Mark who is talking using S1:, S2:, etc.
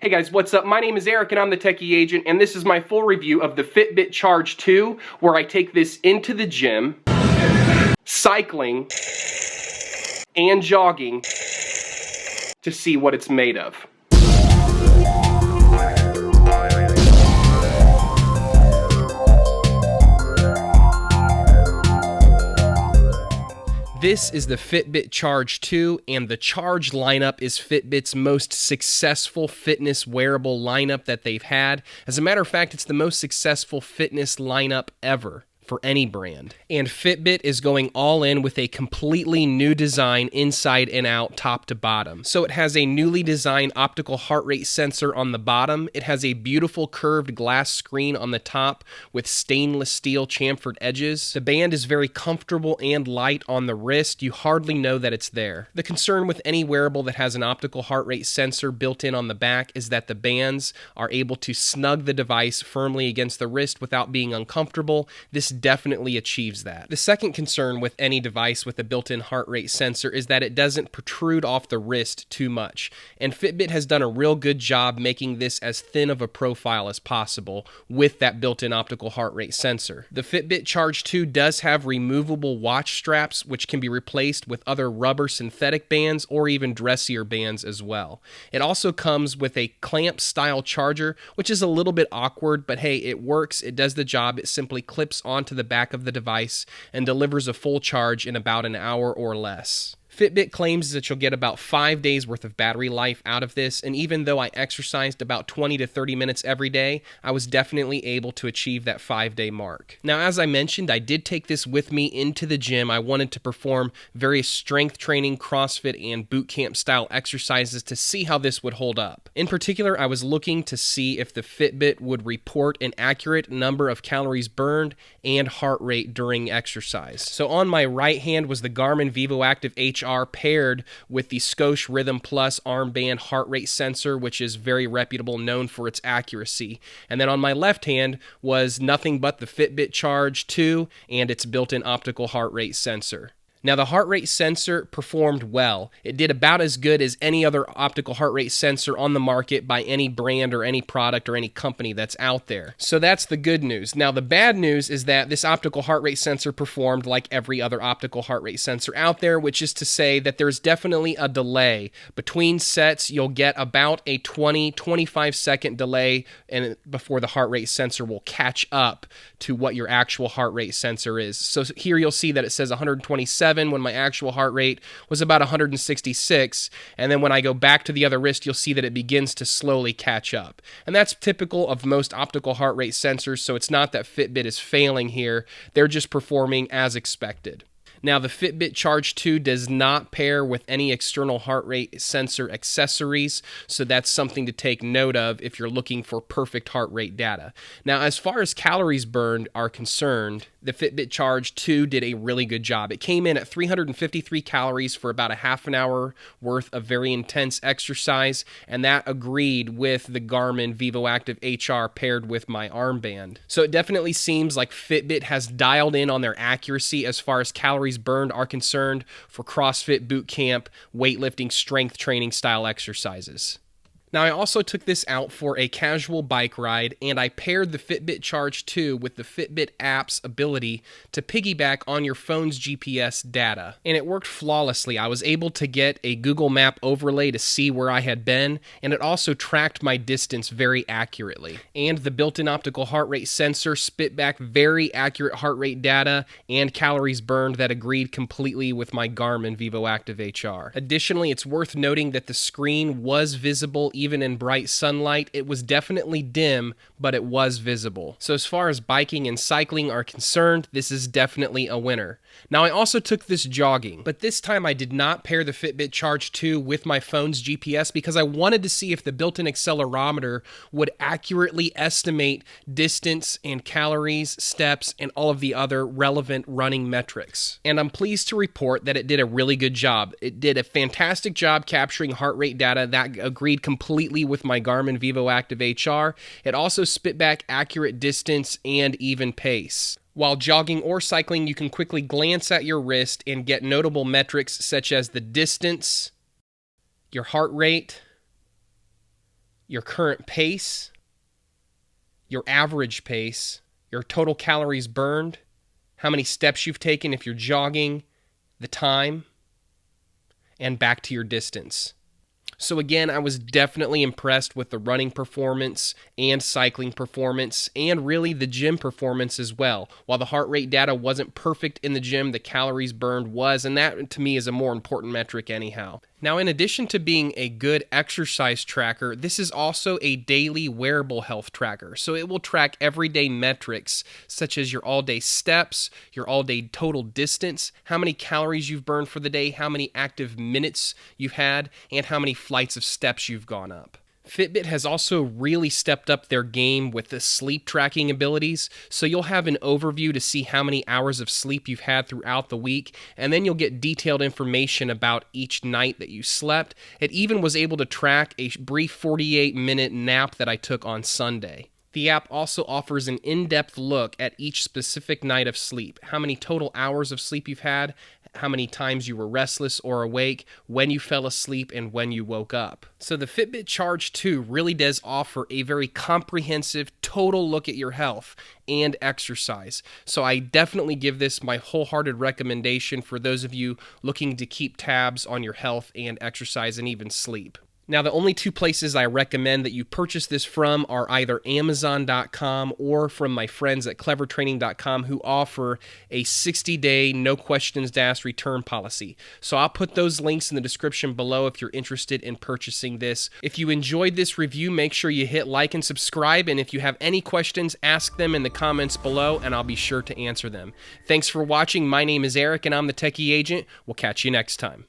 S1: Hey guys, what's up? My name is Eric and I'm the Techy agent, and this is my full review of the Fitbit Charge 2, where I take this into the gym, cycling, and jogging to see what it's made of. This is the Fitbit Charge 2, and the Charge lineup is Fitbit's most successful fitness wearable lineup that they've had. As a matter of fact, it's the most successful fitness lineup ever for any brand. And Fitbit is going all in with a completely new design inside and out, top to bottom. So it has a newly designed optical heart rate sensor on the bottom. It has a beautiful curved glass screen on the top with stainless steel chamfered edges. The band is very comfortable and light on the wrist. You hardly know that it's there. The concern with any wearable that has an optical heart rate sensor built in on the back is that the bands are able to snug the device firmly against the wrist without being uncomfortable. This definitely achieves that. The second concern with any device with a built-in heart rate sensor is that it doesn't protrude off the wrist too much. And Fitbit has done a real good job making this as thin of a profile as possible with that built-in optical heart rate sensor. The Fitbit Charge 2 does have removable watch straps, which can be replaced with other rubber synthetic bands or even dressier bands as well. It also comes with a clamp-style charger, which is a little bit awkward, but hey, it works, it does the job. It simply clips onto the back of the device and delivers a full charge in about an hour or less. Fitbit claims that you'll get about 5 days worth of battery life out of this, and even though I exercised about 20 to 30 minutes every day, I was definitely able to achieve that 5-day mark. Now, as I mentioned, I did take this with me into the gym. I wanted to perform various strength training, CrossFit, and bootcamp style exercises to see how this would hold up. In particular, I was looking to see if the Fitbit would report an accurate number of calories burned and heart rate during exercise. So on my right hand was the Garmin VivoActive HR paired with the Scosche Rhythm Plus armband heart rate sensor, which is very reputable, known for its accuracy. And then on my left hand was nothing but the Fitbit Charge 2 and its built-in optical heart rate sensor. Now, the heart rate sensor performed well. It did about as good as any other optical heart rate sensor on the market by any brand or any product or any company that's out there. So that's the good news. Now, the bad news is that this optical heart rate sensor performed like every other optical heart rate sensor out there, which is to say that there's definitely a delay. Between sets, you'll get about a 20-25 second delay before the heart rate sensor will catch up to what your actual heart rate sensor is. So here you'll see that it says 127 when my actual heart rate was about 166, and then when I go back to the other wrist, you'll see that it begins to slowly catch up. And that's typical of most optical heart rate sensors, so it's not that Fitbit is failing here, they're just performing as expected. Now, the Fitbit Charge 2 does not pair with any external heart rate sensor accessories, so that's something to take note of if you're looking for perfect heart rate data. Now, as far as calories burned are concerned, the Fitbit Charge 2 did a really good job. It came in at 353 calories for about a half an hour worth of very intense exercise, and that agreed with the Garmin VivoActive HR paired with my armband. So it definitely seems like Fitbit has dialed in on their accuracy as far as calories burned are concerned for CrossFit, bootcamp, weightlifting, strength training style exercises. Now, I also took this out for a casual bike ride, and I paired the Fitbit Charge 2 with the Fitbit app's ability to piggyback on your phone's GPS data. And it worked flawlessly. I was able to get a Google Map overlay to see where I had been, and it also tracked my distance very accurately. And the built-in optical heart rate sensor spit back very accurate heart rate data and calories burned that agreed completely with my Garmin VivoActive HR. Additionally, it's worth noting that the screen was visible even in bright sunlight. It was definitely dim, but it was visible. So as far as biking and cycling are concerned, this is definitely a winner. Now, I also took this jogging, but this time I did not pair the Fitbit Charge 2 with my phone's GPS because I wanted to see if the built-in accelerometer would accurately estimate distance and calories, steps, and all of the other relevant running metrics. And I'm pleased to report that it did a really good job. It did a fantastic job capturing heart rate data that agreed completely with my Garmin VivoActive HR. It also spit back accurate distance and even pace. While jogging or cycling, you can quickly glance at your wrist and get notable metrics such as the distance, your heart rate, your current pace, your average pace, your total calories burned, how many steps you've taken if you're jogging, the time, and back to your distance. So again, I was definitely impressed with the running performance and cycling performance and really the gym performance as well. While the heart rate data wasn't perfect in the gym, the calories burned was, and that to me is a more important metric anyhow. Now, in addition to being a good exercise tracker, this is also a daily wearable health tracker. So it will track everyday metrics such as your all-day steps, your all-day total distance, how many calories you've burned for the day, how many active minutes you've had, and how many flights of steps you've gone up. Fitbit has also really stepped up their game with the sleep tracking abilities, so you'll have an overview to see how many hours of sleep you've had throughout the week, and then you'll get detailed information about each night that you slept. It even was able to track a brief 48-minute nap that I took on Sunday. The app also offers an in-depth look at each specific night of sleep, how many total hours of sleep you've had, how many times you were restless or awake, when you fell asleep, and when you woke up. So the Fitbit Charge 2 really does offer a very comprehensive, total look at your health and exercise. So I definitely give this my wholehearted recommendation for those of you looking to keep tabs on your health and exercise and even sleep. Now, the only two places I recommend that you purchase this from are either Amazon.com or from my friends at clevertraining.com who offer a 60-day, no questions asked return policy. So I'll put those links in the description below if you're interested in purchasing this. If you enjoyed this review, make sure you hit like and subscribe, and if you have any questions, ask them in the comments below, and I'll be sure to answer them. Thanks for watching. My name is Eric, and I'm the Techy Agent. We'll catch you next time.